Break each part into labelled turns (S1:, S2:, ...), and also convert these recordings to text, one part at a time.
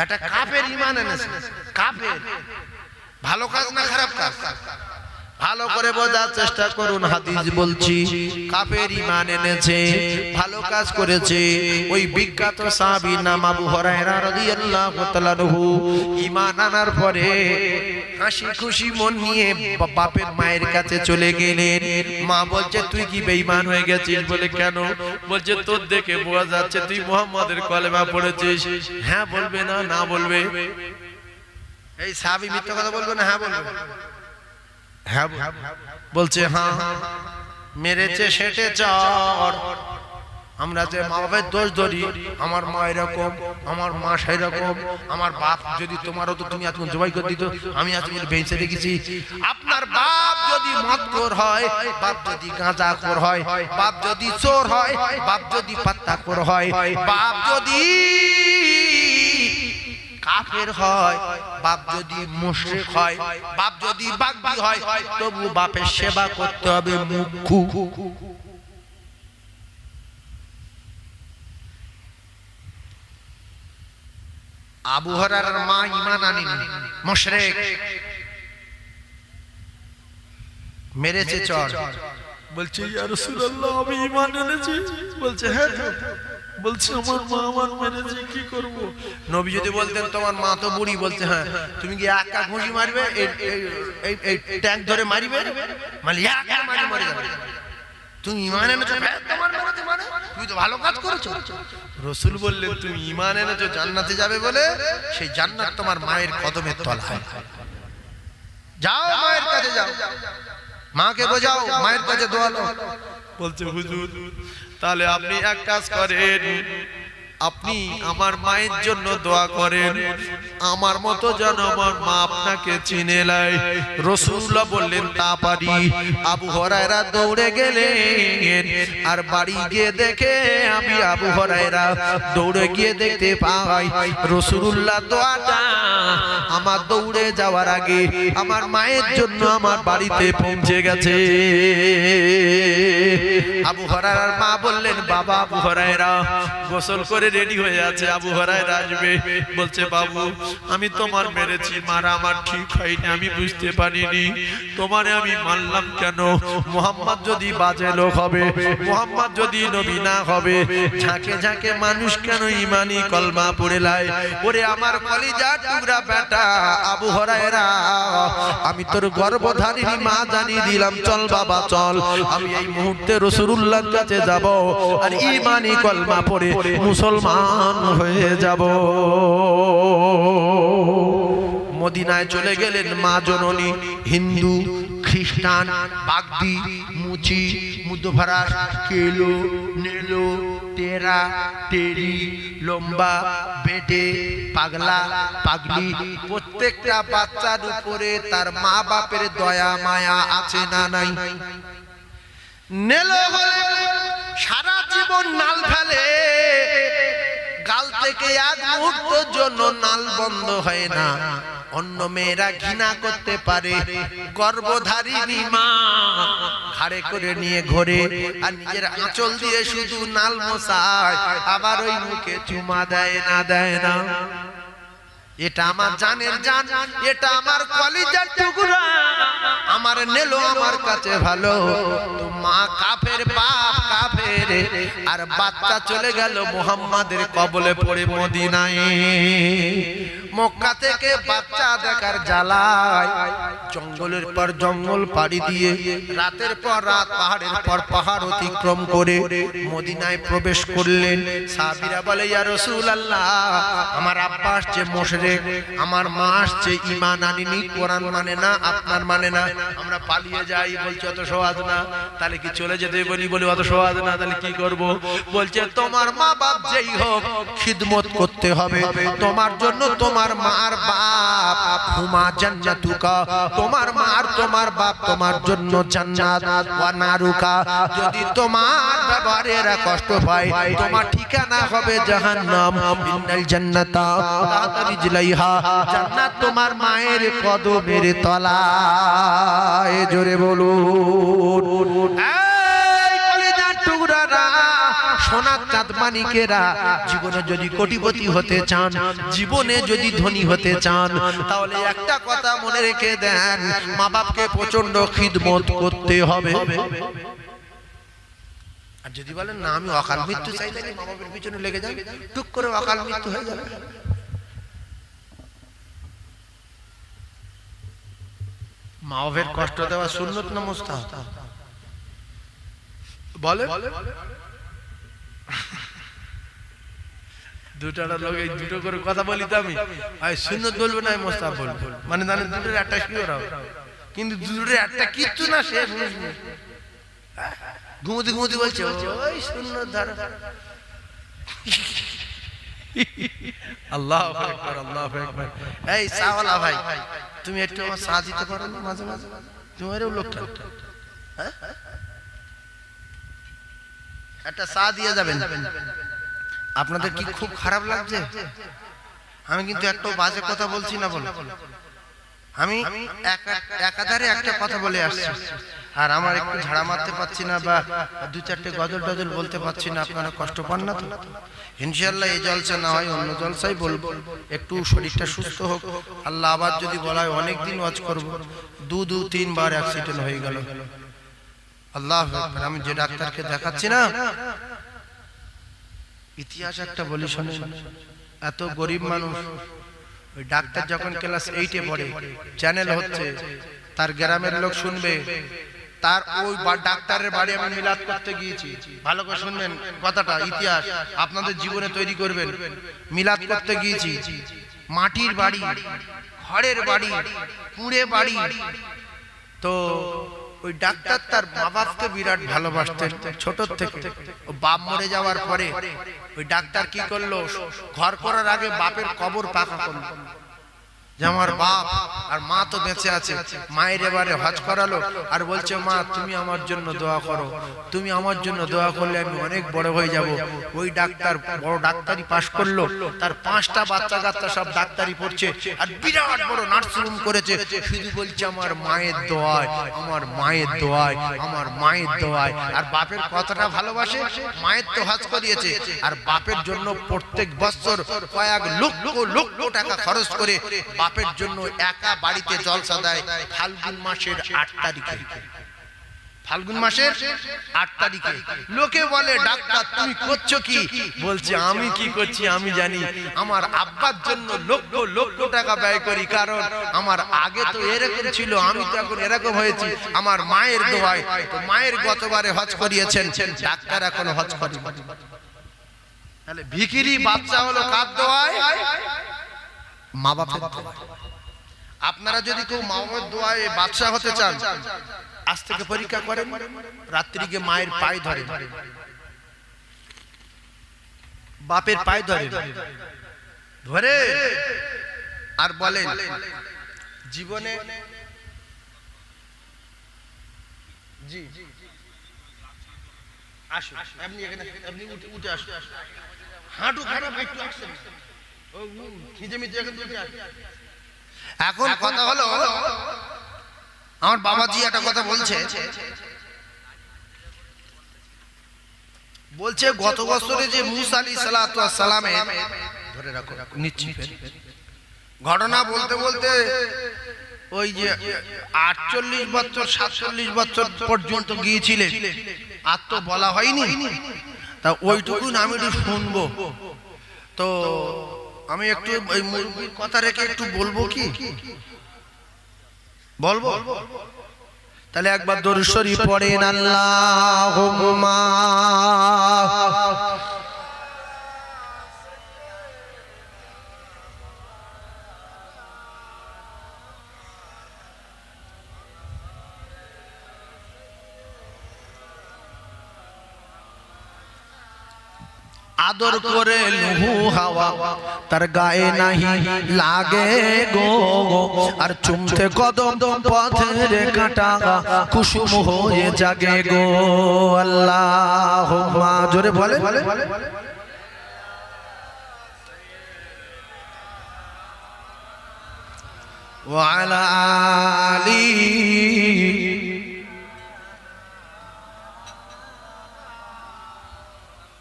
S1: একটা কাফের ঈমান এনেছে। কাফের ভালো কাজ না খারাপ কাজ? ভালো করে বোঝার চেষ্টা করুন, হাদিস বলছি কাফের ঈমান এনেছে, ভালো কাজ করেছে। ওই বিখ্যাত সাহাবী নাম আবু হুরায়রা রাদিয়াল্লাহু তাআলা আনহু ঈমান আনার পরে হাসি খুশি মন নিয়ে বাপের মায়ের কাছে চলে গেলেন। মা বলছে তুই কি বেঈমান হয়ে গেছিস? বলে কেন? বলছে তোর দেখে বোঝা যাচ্ছে তুই মুহাম্মাদের কলেমা পড়েছিস। হ্যাঁ বলবে না? না বলবে? এই সাহাবী মিথ্যা কথা বলবে না? হ্যাঁ বলবে? হ্যাঁ বলছে। হ্যাঁ মেরেছে সেটে চর। আমরা যে মা বাবার দোষ ধরি, আমার মা এরকম, আমার মা সেরকম, আমার বাপ যদি তোমারও তো তুমি এতক্ষণ জবাই করে দিত, আমি এতক্ষণ বেঁচে রেখেছি। আপনার বাপ যদি মদখোর হয়, বাপ যদি গাঁজাখোর হয়, বাপ যদি চোর হয়, বাপ যদি পাত্তাখোর হয়, বাপ যদি কাফের হয়, বাপ যদি মুশরিক হয়, বাপ যদি বাগবি হয়, তবু বাপের সেবা করতে হবে মুখু। আবু হুরায়রার মা ঈমান আনেনি, মুশরিক, মেরেছে চর। বলছে ইয়া রাসূলুল্লাহ আমি ঈমান এনেছি। বলছে হ্যাঁ। বলছে আমার মা আমার মেরেছে, কি করব? নবী যদি বলতেন তোমার মা তো বুড়ি, বলছে হ্যাঁ তুমি কি একা ঘুষি মারবে, এই ট্যাঙ্ক ধরে মারবে, মানে একা মারি মরে যাবে। তুমি ঈমান এনেছো, তোমার মেরেছে মানে তুমি তো ভালো কাজ করেছো। রাসূল বললেন তুমি ঈমান এনেছো জান্নাতে যাবে বলে, সেই জান্নাত তোমার মায়ের কদমের তলায়। যাও মায়ের কাছে যাও, মাকে বোঝাও, মায়ের কাছে দোয়া নাও। বলছে হুজুর তাহলে আপনি এক কাজ করেন, আপনি আমার মায়ের জন্য দোয়া করেন, আমার মতো যেন আমার মা আপনাকে চিনে নেয়। রাসূলুল্লাহ বললেন তা পারি। আবু হুরায়রা দৌড়ে গেলেন, আর বাড়ি গিয়ে দেখে আমি আবু হুরায়রা দৌড়ে গিয়ে দেখতে পাই রাসূলুল্লাহ দোয়াটা আমার দৌড়ে যাওয়ার আগে আমার মায়ের জন্য আমার বাড়িতে পৌঁছে গেছে। আবু হুরায়রার মা বললেন বাবা আবু হুরায়রা গোসল করে রেডি হয়ে আছে, আবু হুরায়রা আসবে। বলছে বাবু আমি তোমার মেরেছি, মারা আমার ঠিক হয়নি, আমি বুঝতে পারিনি, তোমারে আমি মারলাম কেন? মুহাম্মদ যদি বাজে লোক হবে, মুহাম্মদ যদি নবী না হবে, ঝাঁকে ঝাঁকে মানুষ কেন ঈমানি কলমা পড়ে লাই? ওরে আমার কলিজার টুকরা বেটা আবু হুরায়রা, আমি তোর গর্ভধারিণী মা জানিয়ে দিলাম, চল বাবা চল, আমি এই মুহূর্তে রাসূলুল্লাহর কাছে যাব আর ঈমানি কলমা পড়ে মুসলমান হয়ে যাব। মদিনায় চলে গেলেন মা জননী। হিন্দু, খ্রিস্টান, বাগদি, মুচি, মুদভারাস, কেলো, নেলো, টেরা, টেরি, লম্বা, বেটে, পাগলা, পাগলি, প্রত্যেকটা বাচ্চার উপরে তার মা বাপের দয়া মায়া আছে না নাই? নেলো হলে সারা জীবন নাল ফেলে, গাল থেকে এক মুহূর্তের জন্য নাল বন্ধ হয় না। অন্য মেয়েরা ঘৃণা করতে পারে, গর্ভধারিণী মা ঘাড়ে করে নিয়ে ঘোরে আর নিজের আঁচল দিয়ে শুধু নাল মোছায়, আবার ওই মুখে চুমা দেয় না, দেয় না। এটা আমার জানের জান, এটা আমার কলিজার টুকরা, আমার নেলো আমার কাছে ভালো। তো মা কাফের, বাপ কাফের, আর বাচ্চা চলে গেল মুহাম্মাদের কবলে পড়ে মদিনায়। মক্কা থেকে বাচ্চা দেখার জ্বালায় জঙ্গলের পর জঙ্গল পাড়ি দিয়ে রাতের পর রাত, পাহাড়ের পর পাহাড় অতিক্রম করে মদিনায় প্রবেশ করলেন। সাহাবীরা বলে ইয়া রাসূলুল্লাহ আমার আব্বা আসছে মুশরিক, আমার মা আসছে ঈমান আনেনি, কোরআন মানে না, আপনার মানে না, আমরা পালিয়ে যাই। বলছে অত সহজ না। তাহলে কি চলে যেতে বলি? বলি অত সহজ না, তাহলে কি করব? বলছে তোমার মা বাপ যেই হোক খিদমত করতে হবে, তোমার জন্য তোমার মার বাপ হুমা জান্নাতুকা, তোমার মা আর তোমার বাপ তোমার জন্য জান্নাত, ওয়া নারুকা, যদি তোমার ব্যবহারে এরা কষ্ট পায় তোমার ঠিকানা হবে জাহান্নাম। ইন্নাল জান্নাতা লা তারিজলাইহা, জান্নাত তোমার মায়ের কদমের তলায়। জোরে বলুন। এই কলিজার টুকরারা সোনার চাঁদ মানিকেরা, জীবনে যদি কোটিপতি হতে চান, জীবনে যদি ধনী হতে চান, তাহলে একটা কথা মনে রেখে দেন, মা বাপকে প্রচন্ড খিদমত করতে হবে। আর যদি বলেন না আমি অকাল মৃত্যু চাই, তাহলে মা বাপের পিছনে লেগে যাবে, টুক করে অকাল মৃত্যু হয়ে যাবে। মা বাপের কষ্ট দেওয়া সুন্নত না মুস্তাহাব? বলে দুটা লোক এই দুটো করে কথা বলি তো আমি, সুন্নত বলবো না মুস্তাহাব বলবো, মানে জানেন দুটোর একটা শিওর হবে, কিন্তু দুটোর একটা কিচ্ছু না, সে ঘুমোতে ঘুমোতে বলছে ওই সুন্নত ধরো। আল্লাহু আকবার, আল্লাহু আকবার। এই সাওয়ালা ভাই, তুমি একটু আমার সাথ দিতে পারো না মাঝে মাঝে? তোমারও লোকটা একটা সাথ দিয়ে যাবেন। আপনাদের কি খুব খারাপ লাগছে? আমি কিন্তু একটা বাজে কথা বলছি না, বল আমি একাধারে একটা কথা বলে আসছি, আর আমার একটু ঝাড়া মারতে পারছি না বা দু চারটে গজল টজল বলতে পারছি না, আপনারা কষ্ট পান না তো? ইনশাআল্লাহ এই জলসা না হয় অন্য জলসাই বলবো, একটু শরীরটা সুস্থ হোক। আল্লাহ আবার যদি বলা হয় অনেকদিন ওয়াজ করবো, দু তিনবার অ্যাক্সিডেন্ট হয়ে গেল। আল্লাহ আকবার। আমি যে ডাক্তারকে দেখাচ্ছি না, ইতিহাস একটা বলি শোনেন। এত গরিব মানুষ, ওই ডাক্তার যখন ক্লাস 8-এ পড়ে, চ্যানেল হচ্ছে, তার গ্রামের লোক শুনবে, তার ওই ডাক্তারের বাড়ি আমি মিলাদ করতে গিয়েছি। ভালো করে শুনবেন কথাটা, ইতিহাস আপনাদের জীবনে তৈরি করবেন। মিলাদ করতে গিয়েছি, মাটির বাড়ি, খড়ের বাড়ি, কুঁড়ে বাড়ি। তো ওই ডাক্তার তার মা বাপকে বিরাট ভালোবাসতেন ছোট থেকে। ও বাপ মরে যাওয়ার পরে ওই ডাক্তার কি করলো, ঘর করার আগে বাপের কবর পাকা করলো, যে আমার বাপ আর মা তো বেঁচে আছে। মায়ের এবারে হজ করালো আর বলছে, মা তুমি আমার জন্য দোয়া করো, তুমি আমার জন্য দোয়া করলে আমি অনেক বড় হয়ে যাব। ওই ডাক্তার বড় ডাক্তারি পাশ করলো, তার 5টা বাচ্চা কাচ্চা সব ডাক্তারি পড়ছে, আর বিরাট বড় নার্সিংহোম করেছে। শুধু বলছে আমার মায়ের দোয়ায়, আমার মায়ের দোয়ায়, আমার মায়ের দোয়ায়। আর বাপের কতটা ভালোবাসে, মায়ের তো হজ করিয়েছে, আর বাপের জন্য প্রত্যেক বছর কয়েক লক্ষ টাকা খরচ করে বাপের জন্য একা বাড়িতে জলসা দেয়। ফাল্গুন মাসের 8 তারিখে, ফাল্গুন মাসের 8 তারিখে। লোকে বলে ডাক্তার তুমি করছো কি? বলছে আমি কি করছি আমি জানি, আমার আব্বার জন্য লক্ষ টাকা ব্যয় করি, কারণ আমার আগে তো এরকম ছিল, আমি তো এখন এরকম হয়েছি, আমার মায়ের দোয়ায়। তো মায়ের গতবারে হজ করিয়েছেন, ডাক্তার এখন হজ করি। তাহলে ভিখিরি বাচ্চা হলো কার দোয়ায়? মা বাপের দোয়ায়। আপনারা যদি কেউ মা বাবার দোয়ায় বাদশা হতে চান, আজ থেকে পরীক্ষা করেন, রাত্রি গিয়ে মায়ের পায়ে ধরে, বাপের পায়ে ধরে ধরে আর বলেন জীবনে জি আসুন, আপনি এখানে আপনি উঠে আসুন, হাঁটু খারাপ একটু আসছেন, এখন কথা হলো, আমার বাবাজি একটা কথা বলছে, গত বছরে যে মুসা আলাইহিস সালামে ধরে রাখো নিচ্ছি ঘটনা বলতে বলতে ওই যে 48 বছর 47 বছর পর্যন্ত গিয়েছিলেন, আর তো বলা হয়নি, তা ওইটুকু আমি একটু শুনবো। তো আমি একটু ওই মুরব্বির কথা রেখে একটু বলবো, কি বলবো? তাহলে একবার দরুদ শরীফ পড়েন, আল্লাহুম্মা আদর করে লুহু হাওয়া তার গায়ে নাহি লাগে গো, আর চুমতে কদম পথের কাঁটা কুসুম হয়ে জাগে গো। আল্লাহুম্মা, জোরে বলে ওয়া আলা আলি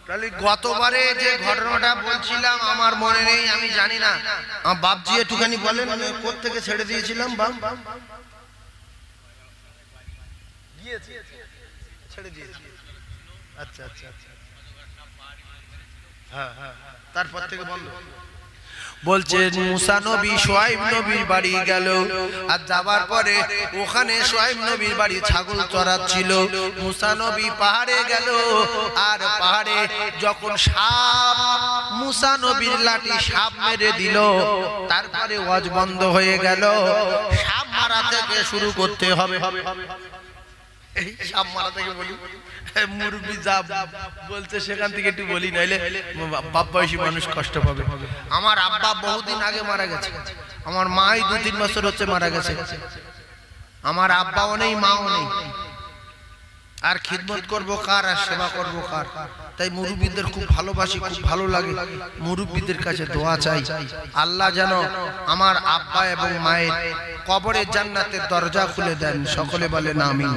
S1: তাহলে গতবারে যে ঘটনাটা বলছিলাম আমার মনে নেই, আমি জানি না, আমার বাপজি একটুখানি বলেন কোথা থেকে ছেড়ে দিয়েছিলাম। বাপ ছেড়ে দিয়েছি। আচ্ছা আচ্ছা আচ্ছা, হ্যাঁ হ্যাঁ, তারপর থেকে বন্ধ। বলছে মুসা নবী শুআইব নবীর বাড়ি গেল, আর যাবার পরে ওখানে শুআইব নবীর বাড়ি ছাগল চড়াচ্ছিল। মুসা নবী পাহাড়ে গেল, আর পাহাড়ে যখন সাপ, মুসা নবীর লাঠি সাপ মেরে দিল, তারপরে ওয়াজ বন্ধ হয়ে গেল। সাপ মারা থেকে শুরু করতে হবে। এই সাপ মারা থেকে বলি, মুরব্বি যা বলছে সেখান থেকে একটু বলি, নাইলে বাপ বয়সী মানুষ কষ্ট পাবে। আমার আব্বা বহুদিন আগে মারা গেছে, আমার মাই 2-3 বছর হচ্ছে মারা গেছে। আমার আব্বাও নেই, মাও নেই, আর খিদমত করবো কার, আর সেবা করবো কার? তাই মুরব্বিদের খুব ভালোবাসি, খুব ভালো লাগে। মুরব্বিদের কাছে দোয়া চাই, আল্লাহ যেন আমার আব্বা এবং মায়ের কবরের জান্নাতের দরজা খুলে দেন। সকলে বলেন আমিন।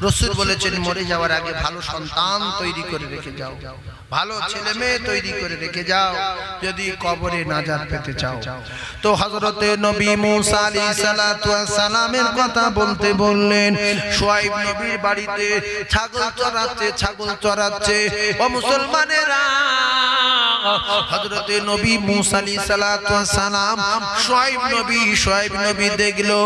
S1: রাসূল বলেছেন মরে যাওয়ার আগে ভালো সন্তান তৈরি করে রেখে যাও, ভালো ছেলে মেয়ে তৈরি করে রেখে যাও, যদি কবরে নাজাত পেতে চাও। তো হযরতে নবী মুসা আলাইহিস সালাতু ওয়াস সালামের কথা বলতে বললেন, শুআইব নবীর বাড়িতে ছাগল চড়াচ্ছে। ও মুসলমানেরা, হযরতে নবী মুসা আলাইহিস সালাতু ওয়াস সালাম শুআইব নবী দেখলো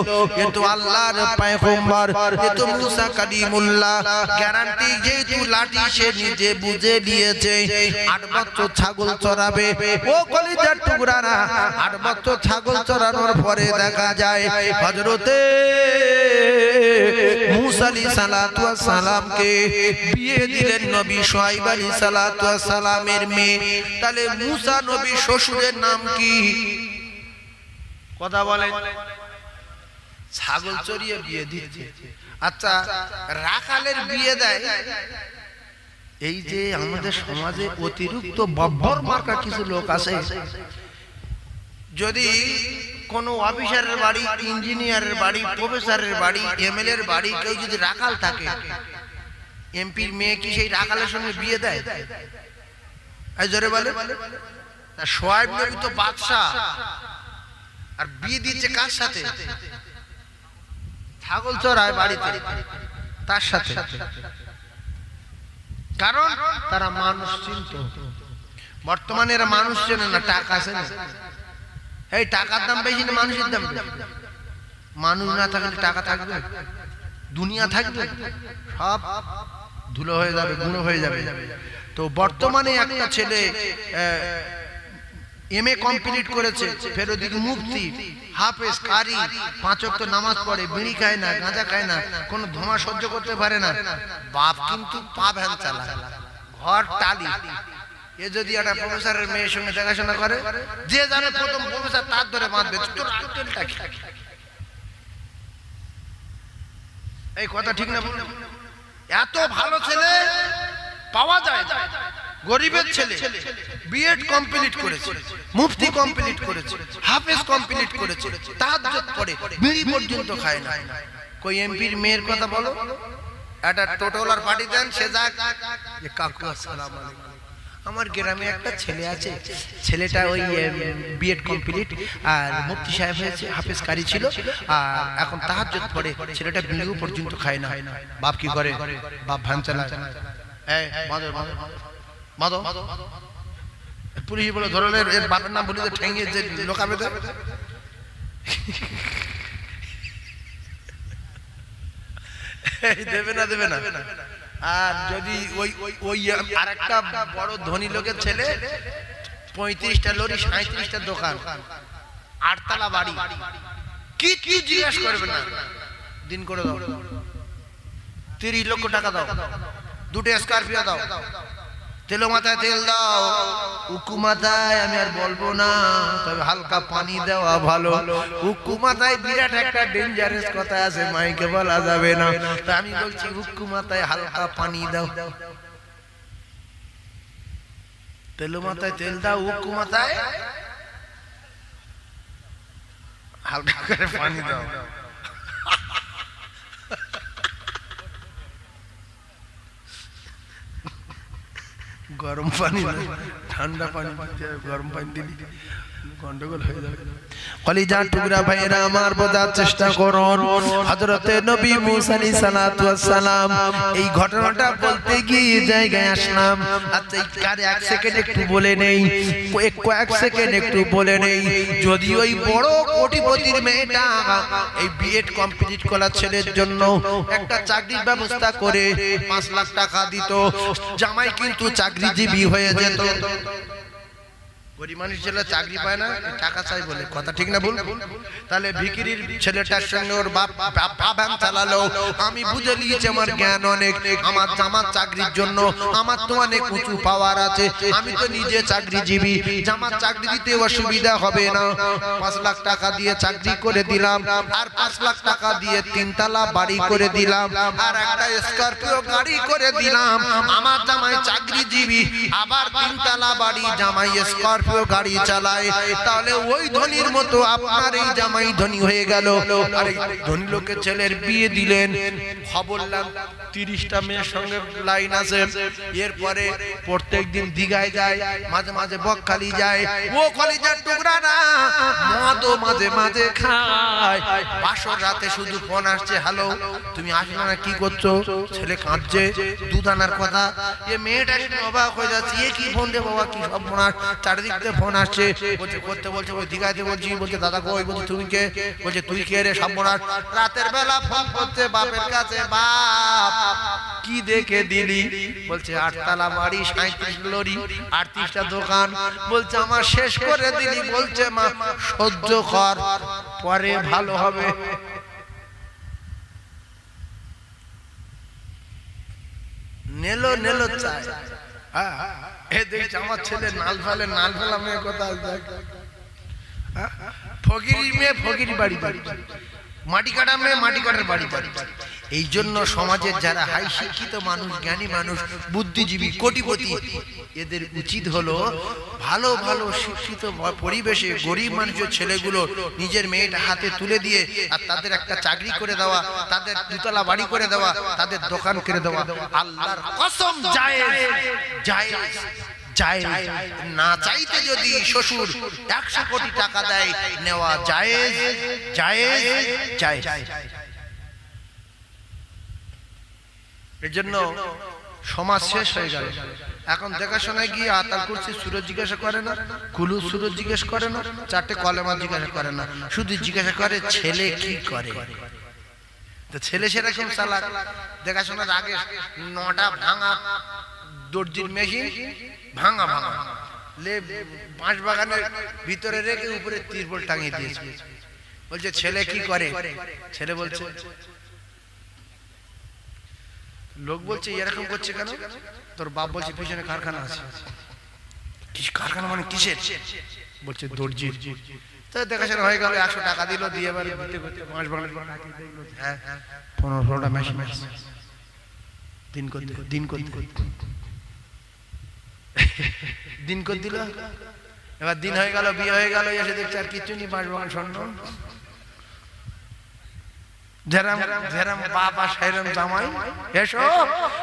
S1: এ তো আল্লাহর পয়গম্বর, এ তো মুসা কালিমুল্লাহ। গ্যারান্টি যেহেতু লাঠি সে নিজে বুঝে দিয়েছে, 8 বছর ছাগল চড়াবে। ও কলিজার টুকরারা, 8 বছর ছাগল চড়ানোর পরে দেখা যায় হযরতে মুসা আলাইহিস সালাতু ওয়াস সালামকে বিয়ে দিলেন নবী শুআইব আলাইহিস সালাতু ওয়াস সালামের মেয়ে। তাহলে মুসা নবী শ্বশুরের নাম কি? কথা বলেন। ছাগল চড়িয়ে বিয়ে দিচ্ছে। আচ্ছা, রাখালের বিয়ে দেয়, এই যে আমাদের সমাজে অতিরিক্ত বব্বর মার্কা কিছু লোক আছে, যদি কোন অফিসারের বাড়ি, ইঞ্জিনিয়ারের বাড়ি, প্রফেসরের বাড়ি, এমএলএর বাড়ি কেউ যদি রাখাল থাকে, এমপির মেয়ে কি সেই রাখালের সঙ্গে বিয়ে দেয়? এই জোরে বলে। শুআইব নবী তো বাদশা, আর বিয়ে দিচ্ছে কার সাথে? ছাগল চড়ায় বাড়িতে, তার সাথে। কারণ তারা মানুষ চিনত। বর্তমানে এরা মানুষ চেনে না, টাকা আছে না। এই টাকার দাম বেশি না মানুষের দাম বেশি? মানুষ না থাকলে টাকা থাকবে? দুনিয়া থাকবে? সব ধুলো হয়ে যাবে, গুঁড়ো হয়ে যাবে। তো বর্তমানে একটা ছেলে এমএ কমপ্লিট করেছে, ফের ওদিকে মুফতি, হাফেজ, কারি, 5 ওয়াক্ত নামাজ পড়ে, বিড়ি খায় না, গাঁজা খায় না, কোনো ধোঁয়া সহ্য করতে পারে না। বাপ কিন্তু পা ভ্যান চালায়, ঘর টালি। এ যদি একটা প্রফেসরের মেয়ের সঙ্গে দেখাশোনা করে, যে জানে প্রথম প্রফেসর তার ধরে বাঁধবে। তোর আঙ্কেলটা কি? এই কথা ঠিক না? এত ভালো ছেলে পাওয়া যায় না। গরিবের ছেলে বিএড কমপ্লিট করেছে, মুফতি কমপ্লিট করেছে, হাফেজ কমপ্লিট করেছে, তাহাজ্জুদ পড়ে, বিড়ি পর্যন্ত খায় না। কই এমপির মেয়ের কথা বলো, একটা টোটোলার পার্টি দেন, সে যাক, কাকু আসসালামু আলাইকুম, আমার গ্রামে একটা ছেলে আছে, ছেলেটা ওই বিএড কমপ্লিট আর মুফতি সাহেব হয়েছে, হাফেজ কারি ছিল, আর এখন তাহাজ্জুদ পড়ে, ছেলেটা বিড়িও পর্যন্ত খায় না। বাপ কি করে? বাপ ভ্যান চালায়। এই মাদো পুলিশ বলে ধরনের, এর বাপের নাম বলি ঠেঙিয়ে যে লোকাবে দেবে না। আর যদি ওই আরেকটা বড় ধনী লোকের ছেলে, 35টা লরি, 37টা দোকান, 8তলা বাড়ি, কি কি জিজ্ঞেস করবে না, দিন করে দাও, 30 লক্ষ টাকা দাও, 2টা স্করপিও দাও, তেল মাথায় তেল দাও, উকু মাথায় আমি আর বলবো না, তবে হালকা পানি দেওয়া ভালো। উকু মাথায় বিরাট একটা ডেঞ্জারাস কথা আছে, মাইকে বলা যাবে না, তা আমি বলছি উকু মাথায় হালকা পানি দাও, তেল মাথায় তেল দাও, উকু মাথায় হালকা করে পানি দাও। গরম পানি না, ঠান্ডা পানি দিতে হবে, গরম পানি দিলি গন্ডগোল হয়ে যাবে। কলিজার টুকরা ভাইরা আমার, বোঝার চেষ্টা করুন। হযরতে নবী মুসা আলাইহিস সালাতু ওয়াস সালাম এই ঘটনাটা বলতে গিয়ে জায়গায় আসলাম। আচ্ছা কারে এক সেকেন্ড একটু বলে নেই, কয়েক সেকেন্ড একটু বলে নেই। যদি ওই বড় কোটিপতির মেয়েটা এই বিএড কমপ্লিট করা ছেলের জন্য একটা চাকরির ব্যবস্থা করে 5 লাখ টাকা দিত, জামাই কিন্তু চাকরিজীবী হয়ে যেত। গরিব মানুষ ছেলে চাকরি পায় না, টাকা চাই বলে, কথা ঠিক না ভুল? তাহলে ভিখিরির ছেলেটার সঙ্গে ওর বাপ ভ্যান চালালো। আমি বুঝে নিয়েছি আমার জ্ঞান অনেক, আমার জামার চাকরির জন্য আমার তো অনেক উঁচু পাওয়ার আছে, আমি তো নিজে চাকরিজীবী, জামার চাকরি দিতে অসুবিধা হবে না। 5 লাখ টাকা দিয়ে চাকরি করে দিলাম, আর 5 লাখ টাকা দিয়ে 3 তলা বাড়ি করে দিলাম, আর একটা স্করপিও গাড়ি করে দিলাম। আমার জামাই চাকরিজীবী, আবার 3 তলা বাড়ি, জামাই স্করপিও গাড়ি চালায়। তাহলে ওই ধনীর মতো আপনার এই জামাই ধনী হয়ে গেল। আর এই ধনী লোকের ছেলের বিয়ে দিলেন, খবরলাম 30টা মেয়ের সঙ্গে লাইন আছে। এরপরে প্রত্যেকদিন দিঘায় যায়, মাঝে মাঝে বকখালি যায়। ও কলিজার টুকরা না, মদও মাঝে মাঝে খায়। বাসর রাতে শুধু ফোন আসছে, হ্যালো তুমি আসলে না, কি করছো? ছেলে কাঁদছে, দুধ আনার কথা। এ মেয়েটা শুনে অবাক হয়ে যাচ্ছে, এ কি ফোন রে বাবা, কি সব ফোন আসছে, চারিদিক থেকে ফোন আসছে। বলছে করতে, বলছে ওই দিঘাতে বলছি, বলছে দাদা কই? বলছে তুমি কে? বলছে তুই কে রে সর্বনাশ? রাতের বেলা ফোন করছে বাপের কাছে, বাপ কি দেখে দিলি? বলছে 8 তলা বাড়ি, 37 লরি, 38টা দোকান। বলছে আমার শেষ করে দিলি। বলছে মা সহ্য কর, পরে ভালো হবে। নেলো নেলো চাই। হ্যাঁ এ দেখছি আমার ছেলে নাল ফেলে, নাল ফেলা মেয়ে কোথায়? ফকিরি মেয়ে ফকিরি বাড়ি, মাটি কাটা মেয়ে মাটি কাটার বাড়ি। এই জন্য সমাজের যারা হাই শিক্ষিত মানুষ, জ্ঞানী মানুষ, বুদ্ধিজীবী, কোটিপতি, এদের উচিত হলো ভালো ভালো শিক্ষিত পরিবেশে গরিব মানুষের ছেলেগুলো নিজের মেয়েটা হাতে তুলে দিয়ে আর তাদের একটা চাকরি করে দেওয়া, তাদের 2 তলা বাড়ি করে দেওয়া, তাদের দোকান করে দেওয়া। আল্লাহর কসম জায়েজ, জায়েজ, জায়েজ। না চাইতে যদি শ্বশুর 100 কোটি টাকা দেয়, নেওয়া জায়েজ, জায়েজ, জায়েজ। এর জন্য সমাজ শেষ হয়ে গেল। এখন দেখাশোনায় গিয়ে আতাল কুরসি সুরজ জিজ্ঞাসা করে না, কুলু সুরজ জিজ্ঞাসা করে না, 4টে কলেমা জিজ্ঞাসা করে না, শুধু জিজ্ঞাসা করে ছেলে কি করে। তো ছেলে সেরকম চালাক, দেখাশোনার আগে 9টা ভাঙা দর্জির মেশিন, ভাঙা ভাঙা লে বাঁশ বাগানের ভিতরে রেখে উপরে তিরপল টাঙিয়ে দিয়েছে। বলছে ছেলে কি করে? ছেলে বলছে, লোক বলছে এরকম করছে কেন? তোর বাপ বলছে পিছনে কারখানা আছে। কি কারখানা মানে কিসের? বলছে দর্জির। তো দেখাশোনা হয়ে গেল, 100 টাকা দিল, দিয়ে এবার বাঁশ বাগানের 15-16টা মেশিন দিন করে দিন করে দিন করে দিল। এবার দিন হয়ে গেল, বিয়ে হয়ে গেল, এসে দেখছে আর কিছু নেই, বাঁশ বাগান স্বর্ণ। যেরম যেরম বাবা সেরম জামাই। এসো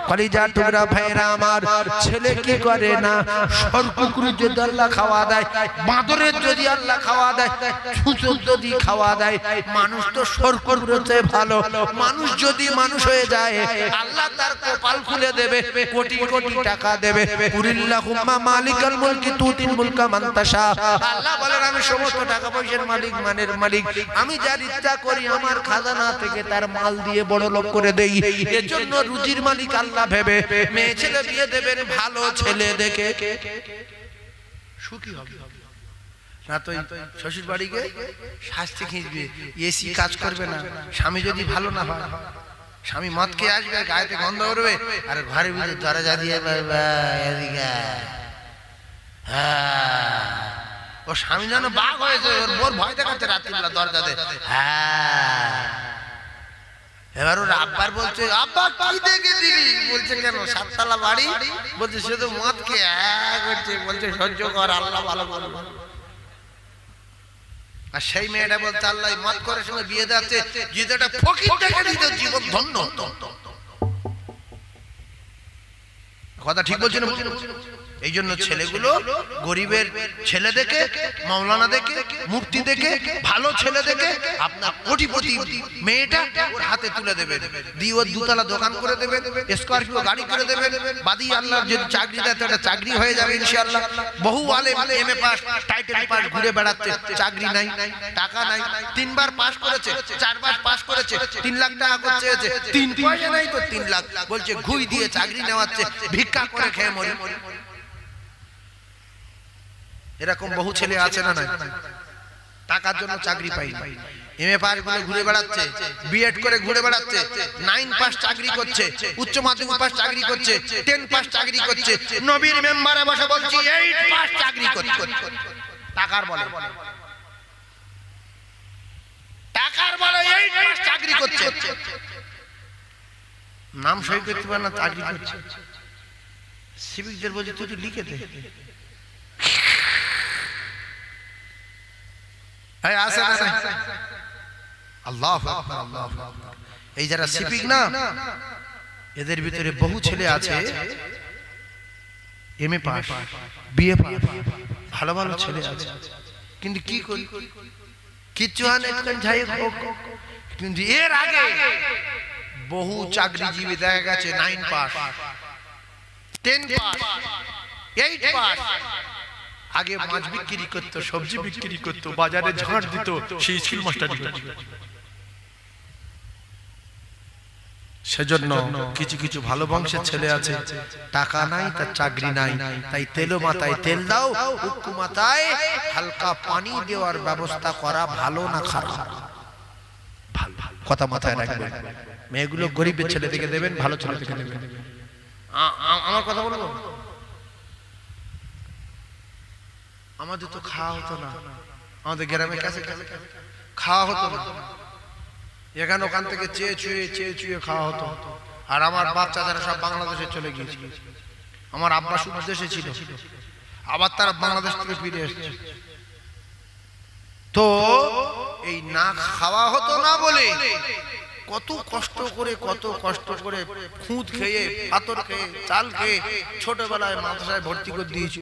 S1: কলিজার টুকরা ভাইরা আমার, ছেলে কি করে না, সরকুকুরু যদি আল্লাহ খাওয়া দেয়, বাঁদরের যদি আল্লাহ খাওয়া দেয়, ছুঁচোর যদি খাওয়া দেয়, মানুষ তো সরকুকুরের চেয়ে ভালো। মানুষ যদি মানুষ হয়ে যায়, আল্লাহ তার কপাল খুলে দেবে, কোটি কোটি টাকা দেবে। কুলিল্লাহুম্মা মালিকাল মুলকি তুতিল মুলকা মান তাশা। আল্লাহ বলেন আমি সমস্ত টাকা পয়সার মালিক, মানের মালিক, আমি যার ইচ্ছা করি আমার খাজানা থেকে তার মাল দিয়ে বড় লোক করে দেই। এর জন্য রুজির মালিক আল্লাহ ভেবে মেয়ে ছেলে বিয়ে দেবেন ভালো ছেলে দেখে, সুখী হবে। না তো শ্বশুর বাড়ি গিয়ে শাস্তি খিঁচবে, এসি কাজ করবে না। স্বামী যদি ভালো না হয়, স্বামী মদ খেয়ে আসবে, গায়েতে গন্ধ করবে, আর ঘরের ভিতরে দরজা দিয়ে ও স্বামী যেন বাঘ হয়েছে, ওর বোর ভয় দেখাচ্ছে রাত্রিবেলা দরজাতে। হ্যাঁ এবার ওর আব্বার বলছে, আব্বা কি দেখে দিলি? বলছে কেন? 7 তলা বাড়ি। বলছে সে তো মদ খেয়ে করছে। বলছে সহ্য কর, আল্লাহ ভালো করবে। আর সেই মেয়েটা বলছে আল্লাহ মদ করে সময় বিয়ে যাচ্ছে, যদি একটা ফকির দেখে দিত জীবন ধন্য হতো। কথা ঠিক বলছি না? এই জন্য ছেলেগুলো গরিবের ছেলে দেখে, মাওলানা দেখে, মুফতি দেখে, ভালো ছেলে দেখে আপনার কোটিপতি মেয়েটা ওর হাতে তুলে দেবেন, দিয়ে ওর দুতলা দোকান করে দেবেন, স্করপিও গাড়ি করে দেবেন, বাদি আল্লাহ যদি চাকরি দেয় তাহলে চাকরি হয়ে যাবে ইনশাআল্লাহ। বহু আলেম এমএ পাস, টাইটেল পাস ঘুরে বেড়াচ্ছে, চাকরি নাই, টাকা নাই, 3 বার পাস করেছে, 4 বার পাস করেছে, 3 লাখ টাকা করছে, 3 পয়সা নাই তো 3 লাখ, বলছে ঘুষ দিয়ে চাকরি নেওয়াচ্ছে, ভিক্ষা করে খেয়ে মরি। এরকম বহু ছেলে আছে না নাই? টাকার জন্য চাকরি পাই না, এমএ পাস করে ঘুরে বেড়াচ্ছে, বিএড করে ঘুরে বেড়াচ্ছে, 9 পাস চাকরি করছে, উচ্চ মাধ্যমিক পাস চাকরি করছে, 10 পাস চাকরি করছে, নবীর মেম্বারে বসে বলছি 8 পাস চাকরি করছে। টাকার বলে, টাকার বলে 8 পাস চাকরি করছে, নাম সই করতে পারে না, চাকরি করছে। সিভিকদের বলছে তুই লিখে দে, এই যারা সিপিক না, এদের ভিতরে বহু ছেলে আছে এমএ পাস, বিএ পাস, ভালো ভালো ছেলে আছে, কিন্তু কি করি কিচ্ছু হয় না, কিন্তু এর আগে বহু চাকরিজীবী দেখা গেছে 9 পাস, 10 পাস, 8 পাস, আগে মাছ বিক্রি করতো, সবজি বিক্রি করতো, বাজারে ঝাড় দিত, সেই স্কুল মাস্টার। সেজন্য কিছু কিছু ভালো বংশের ছেলে আছে, টাকা নাই তার চাকরি নাই, তাই তেলো মাথায় তেল দাও, উক্কু মাথায় হালকা পানি দেওয়ার ব্যবস্থা করা ভালো না খারাপ? কথা মাথায় রাখবেন। মেয়েগুলো গরিবের ছেলে থেকে দেবেন, ভালো ছেলে থেকে দেবেন। আমার কথা বলবো, আমাদের তো খাওয়া হতো না, আমাদের গ্রামে কাছে খাওয়া হতো না, এখানে ওখান থেকে চেয়ে চুয়ে খাওয়া হতো। আর আমার বাচ্চা যারা সব বাংলাদেশে চলে গিয়েছে, আমার আব্বা সুদ দেশে ছিল, আবার তারা বাংলাদেশ থেকে ফিরে এসেছে। তো এই না খাওয়া হতো না বলে কত কষ্ট করে খুঁত খেয়ে, পাথর খেয়ে, চাল খেয়ে ছোটবেলায় মাদ্রাসায় ভর্তি করে দিয়েছি।